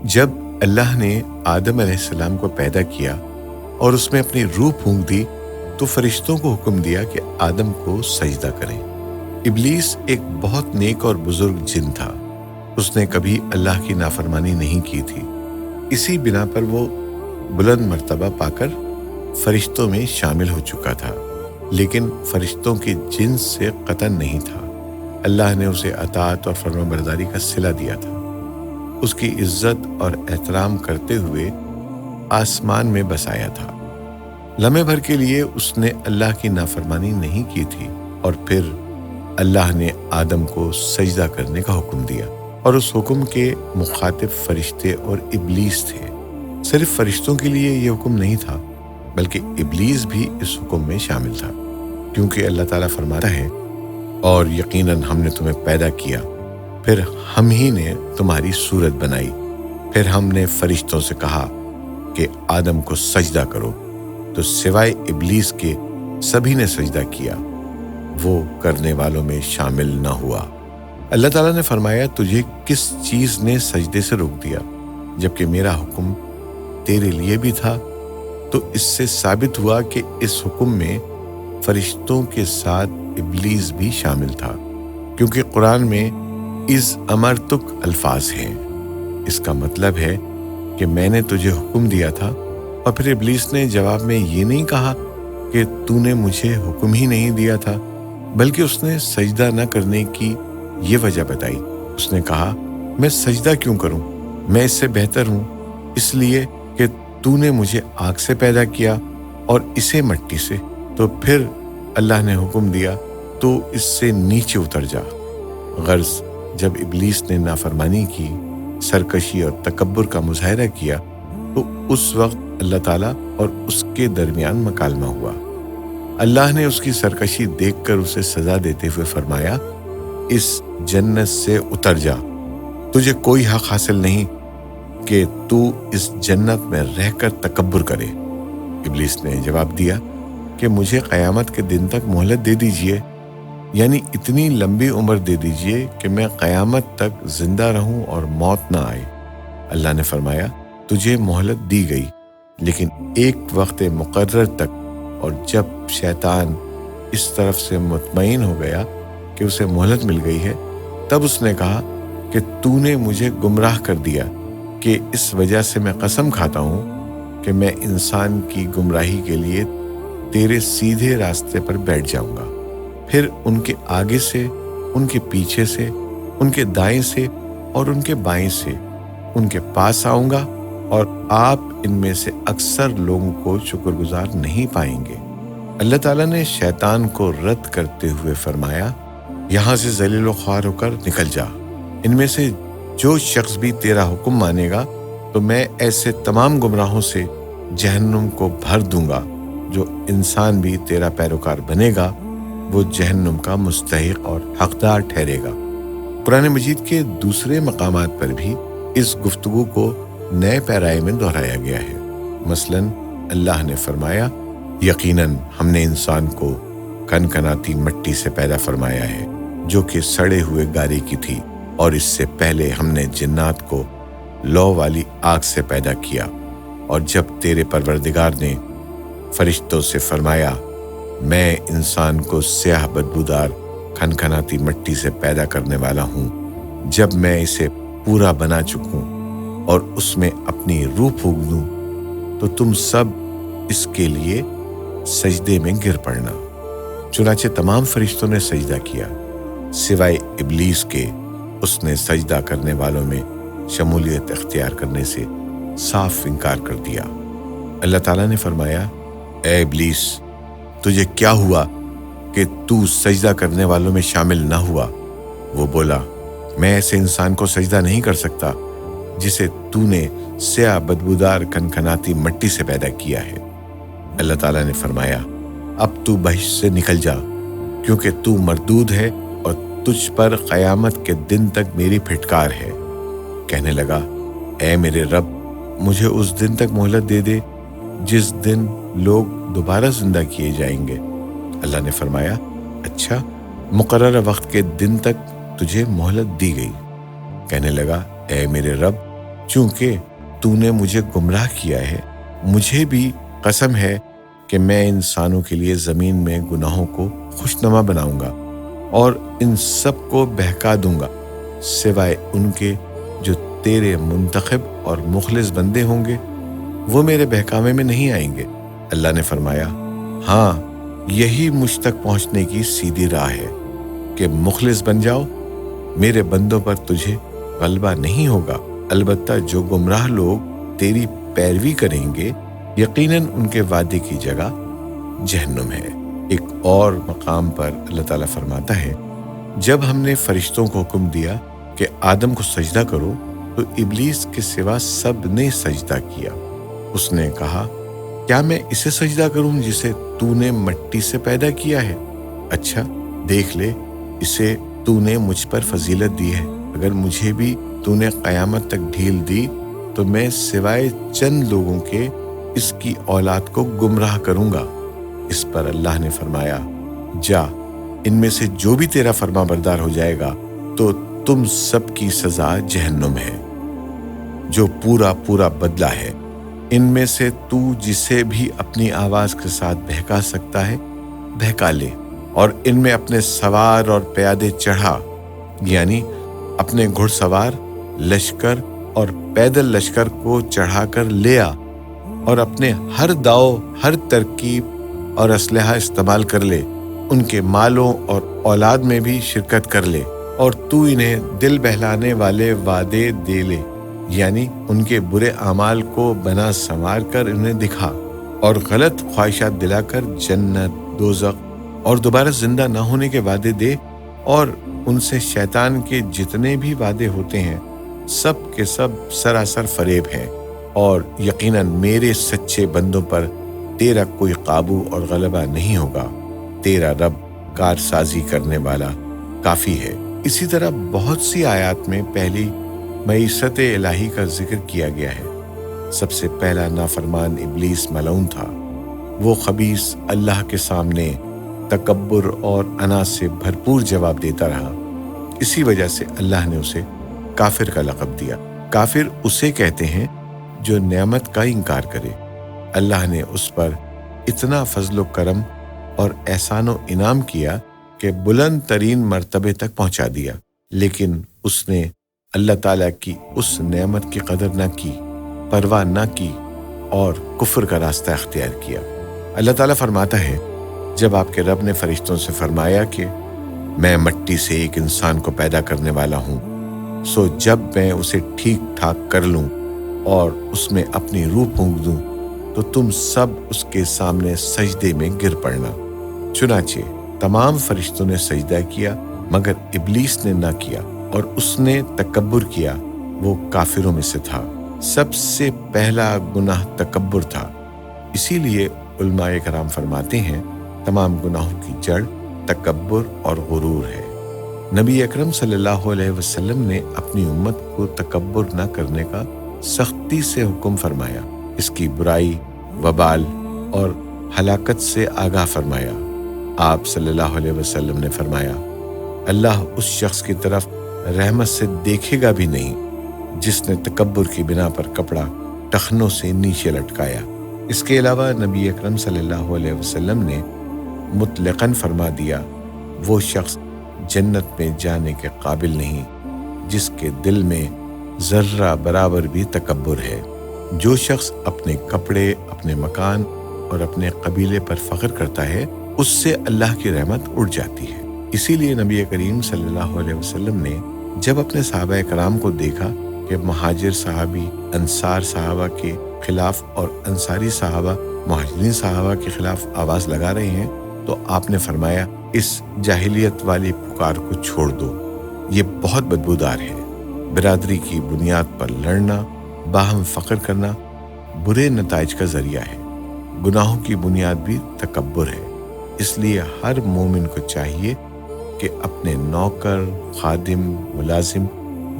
جب اللہ نے آدم علیہ السلام کو پیدا کیا اور اس میں اپنی روح پھونک دی تو فرشتوں کو حکم دیا کہ آدم کو سجدہ کریں۔ ابلیس ایک بہت نیک اور بزرگ جن تھا۔ اس نے کبھی اللہ کی نافرمانی نہیں کی تھی۔ اسی بنا پر وہ بلند مرتبہ پا کر فرشتوں میں شامل ہو چکا تھا، لیکن فرشتوں کے جنس سے قطعاً نہیں تھا۔ اللہ نے اسے اطاعت اور فرمانبرداری کا صلہ دیا تھا۔ اس کی عزت اور احترام کرتے ہوئے آسمان میں بسایا تھا۔ لمحے بھر کے لیے اس نے اللہ کی نافرمانی نہیں کی تھی، اور پھر اللہ نے آدم کو سجدہ کرنے کا حکم دیا، اور اس حکم کے مخاطب فرشتے اور ابلیس تھے۔ صرف فرشتوں کے لیے یہ حکم نہیں تھا، بلکہ ابلیس بھی اس حکم میں شامل تھا، کیونکہ اللہ تعالیٰ فرماتا ہے، اور یقیناً ہم نے تمہیں پیدا کیا، پھر ہم ہی نے تمہاری صورت بنائی، پھر ہم نے فرشتوں سے کہا کہ آدم کو سجدہ کرو، تو سوائے ابلیس کے سبھی نے سجدہ کیا، وہ کرنے والوں میں شامل نہ ہوا۔ اللہ تعالیٰ نے فرمایا، تجھے کس چیز نے سجدے سے روک دیا جبکہ میرا حکم تیرے لیے بھی تھا؟ تو اس سے ثابت ہوا کہ اس حکم میں فرشتوں کے ساتھ ابلیس بھی شامل تھا، کیونکہ قرآن میں اذ امرتک الفاظ ہیں۔ اس کا مطلب ہے کہ میں نے تجھے حکم دیا تھا، اور پھر ابلیس نے جواب میں یہ نہیں کہا کہ تو نے مجھے حکم ہی نہیں دیا تھا، بلکہ اس نے سجدہ نہ کرنے کی یہ وجہ بتائی۔ اس نے کہا، میں سجدہ کیوں کروں؟ میں اس سے بہتر ہوں، اس لیے کہ تو نے مجھے آگ سے پیدا کیا اور اسے مٹی سے۔ تو پھر اللہ نے حکم دیا، تو اس سے نیچے اتر جا۔ غرض جب ابلیس نے نافرمانی کی، سرکشی اور تکبر کا مظاہرہ کیا، تو اس وقت اللہ تعالیٰ اور اس کے درمیان مکالمہ ہوا۔ اللہ نے اس کی سرکشی دیکھ کر اسے سزا دیتے ہوئے فرمایا، اس جنت سے اتر جا، تجھے کوئی حق حاصل نہیں کہ تو اس جنت میں رہ کر تکبر کرے۔ ابلیس نے جواب دیا کہ مجھے قیامت کے دن تک مہلت دے دیجئے، یعنی اتنی لمبی عمر دے دیجئے کہ میں قیامت تک زندہ رہوں اور موت نہ آئے۔ اللہ نے فرمایا، تجھے مہلت دی گئی، لیکن ایک وقت مقرر تک، اور جب شیطان اس طرف سے مطمئن ہو گیا کہ اسے مہلت مل گئی ہے، تب اس نے کہا کہ تو نے مجھے گمراہ کر دیا، کہ اس وجہ سے میں قسم کھاتا ہوں کہ میں انسان کی گمراہی کے لیے تیرے سیدھے راستے پر بیٹھ جاؤں گا، پھر ان کے آگے سے، ان کے پیچھے سے، ان کے دائیں سے اور ان کے بائیں سے ان کے پاس آؤں گا، اور آپ ان میں سے اکثر لوگوں کو شکر گزار نہیں پائیں گے۔ اللہ تعالیٰ نے شیطان کو رد کرتے ہوئے فرمایا، یہاں سے ذلیل و خوار ہو کر نکل جا۔ ان میں سے جو شخص بھی تیرا حکم مانے گا تو میں ایسے تمام گمراہوں سے جہنم کو بھر دوں گا۔ جو انسان بھی تیرا پیروکار بنے گا وہ جہنم کا مستحق اور حقدار ٹھہرے گا۔ قرآن مجید کے دوسرے مقامات پر بھی اس گفتگو کو نئے پیرائے میں دہرایا گیا ہے۔ مثلاً اللہ نے فرمایا، یقیناً ہم نے انسان کو کنکناتی مٹی سے پیدا فرمایا ہے جو کہ سڑے ہوئے گارے کی تھی، اور اس سے پہلے ہم نے جنات کو لو والی آگ سے پیدا کیا۔ اور جب تیرے پروردگار نے فرشتوں سے فرمایا، میں انسان کو سیاہ بدبودار کھنکھناتی مٹی سے پیدا کرنے والا ہوں، جب میں اسے پورا بنا چکوں اور اس میں اپنی روح پھونک دوں تو تم سب اس کے لیے سجدے میں گر پڑنا۔ چنانچہ تمام فرشتوں نے سجدہ کیا سوائے ابلیس کے۔ اس نے سجدہ کرنے والوں میں شمولیت اختیار کرنے سے صاف انکار کر دیا۔ اللہ تعالیٰ نے فرمایا، اے ابلیس، تجھے کیا ہوا کہ تو سجدہ کرنے والوں میں شامل نہ ہوا؟ وہ بولا، میں ایسے انسان کو سجدہ نہیں کر سکتا جسے تو نے سیاہ بدبودار کھنکھناتی مٹی سے پیدا کیا ہے۔ اللہ تعالیٰ نے فرمایا، اب تو بہشت سے نکل جا، کیونکہ تو مردود ہے اور تجھ پر قیامت کے دن تک میری پھٹکار ہے۔ کہنے لگا، اے میرے رب، مجھے اس دن تک مہلت دے دے جس دن لوگ دوبارہ زندہ کیے جائیں گے۔ اللہ نے فرمایا، اچھا، مقررہ وقت کے دن تک تجھے مہلت دی گئی۔ کہنے لگا، اے میرے رب، चूंकि तूने मुझे गुमराह किया है, मुझे भी कसम है कि मैं इंसानों के लिए ज़मीन में गुनाहों को खुशनुमा बनाऊंगा और इन सब को बहका दूंगा, सिवाय उनके जो तेरे मुंतखब और मुखलिस बंदे होंगे, वो मेरे बहकावे में नहीं आएंगे। अल्लाह ने फरमाया, हाँ, यही मुझ तक पहुंचने की सीधी राह है कि मुखलिस बन जाओ, मेरे बंदों पर तुझे गलबा नहीं होगा। अलबत्ता जो गुमराह लोग तेरी पैरवी करेंगे, यकीनन उनके वादे की जगह जहन्नुम है। एक और मकाम पर अल्लाह ताला फरमाता है, जब हमने फरिश्तों को हुक्म दिया कि आदम को सजदा करो, तो इब्लीस के सिवा सब ने सजदा किया। उसने कहा, क्या मैं इसे सजदा करूं जिसे तूने मिट्टी से पैदा किया है? अच्छा, देख ले, इसे तूने मुझ पर फजीलत दी है। अगर मुझे भी तूने क़यामत तक ढील दी तो मैं सिवाय चंद लोगों के इसकी औलाद को गुमराह करूंगा। इस पर अल्लाह ने फरमाया, जा, इनमें से जो भी तेरा फरमा बरदार हो जाएगा तो तुम सब की सजा जहन्नुम है, जो पूरा पूरा बदला है। इनमें से तू जिसे भी अपनी आवाज के साथ बहका सकता है बहका ले, और इनमें अपने सवार और प्यादे चढ़ा, यानी अपने घुड़सवार, लश्कर और पैदल लश्कर को चढ़ाकर ले आ, और अपने हर दाव, हर तरकीब और असलहा इस्तेमाल कर ले। उनके मालों और औलाद में भी शिरकत कर ले, और तू इन्हें दिल बहलाने वाले वादे दे ले, यानी उनके बुरे अमाल को बना संवार कर उन्हें दिखा, और गलत ख्वाहिशात दिलाकर जन्नत, दोज़ख और दोबारा जिंदा न होने के वादे दे, और उनसे शैतान के जितने भी वादे होते हैं सब के सब सरासर फरेब हैं, और यकीनन मेरे सच्चे बंदों पर तेरा कोई काबू और गलबा नहीं होगा। तेरा रब कारसाजी करने वाला काफी है। इसी तरह बहुत सी आयत में पहली मईसत इलाही का जिक्र किया गया है। सबसे पहला नाफरमान इब्लीस मलऊन था। वो खबीस अल्लाह के सामने तकब्बुर और अना से भरपूर जवाब देता रहा। इसी वजह से अल्लाह ने उसे काफिर का लक़ब दिया। काफिर उसे कहते हैं जो नेमत का इनकार करे। अल्लाह ने उस पर इतना फजलो करम और एहसानो इनाम किया कि बुलंद तरीन मर्तबे तक पहुंचा दिया, लेकिन उसने अल्लाह ताला की उस नेमत की कदर न की, परवाह न की और कुफ्र का रास्ता अख्तियार किया। अल्लाह ताला फरमाता है, जब आपके रब ने फरिश्तों से फरमाया कि मैं मिट्टी से एक इंसान को पैदा करने वाला हूँ, सो जब मैं उसे ठीक ठाक कर लूँ और उसमें अपनी रूह फूंक दूँ तो तुम सब उसके सामने सजदे में गिर पड़ना। चुनाचे तमाम फरिश्तों ने सजदा किया मगर इब्लीस ने ना किया और उसने तकब्बुर किया। वो काफिरों में से था। सबसे पहला गुनाह तकब्बुर था। इसीलिए उलमाए कराम फरमाते हैं, तमाम गुनाहों की जड़ तकब्बुर और गुरूर है। नबी अकरम सल्लल्लाहु अलैहि वसल्लम ने अपनी उम्मत को तकब्बुर न करने का सख्ती से हुक्म फरमाया। इसकी बुराई, वबाल और हलाकत से आगाह फरमाया। आप सल्लल्लाहु अलैहि वसल्लम ने फरमाया, अल्लाह उस शख्स की तरफ रहमत से देखेगा भी नहीं जिसने तकब्बुर की बिना पर कपड़ा टखनों से नीचे लटकाया। इसके अलावा नबी अकरम सल्लल्लाहु अलैहि वसल्लम ने मुतलकन फरमा दिया, वो शख्स जन्नत में जाने के काबिल नहीं जिसके दिल में जर्रा बराबर भी तकब्बुर है। जो शख्स अपने कपड़े, अपने मकान और अपने कबीले पर फख्र करता है, उससे अल्लाह की रहमत उड़ जाती है। इसीलिए नबी करीम सल्लल्लाहु अलैहि वसल्लम ने जब अपने सहाबा कराम को देखा कि मुहाजिर सहाबी अंसार सहाबा के खिलाफ और अंसारी सहाबा मुहाजिरीन सहाबा के खिलाफ आवाज लगा रहे हैं, तो आपने फरमाया, इस जाहिलियत वाली पुकार को छोड़ दो, ये बहुत बदबूदार है। बिरादरी की बुनियाद पर लड़ना, बाहम फख्र करना बुरे नताइज का जरिया है। गुनाहों की बुनियाद भी तकब्बुर है। इसलिए हर मोमिन को चाहिए कि अपने नौकर, खादिम, मुलाजिम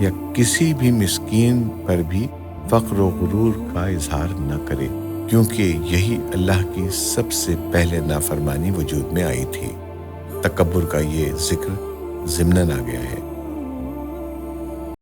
या किसी भी मिस्कीन पर भी फख्र व गुरूर का इजहार न करे, क्योंकि यही अल्लाह की सबसे पहले नाफरमानी वजूद में आई थी। तकब्बुर का ये जिक्र ज़िम्नन आ गया है।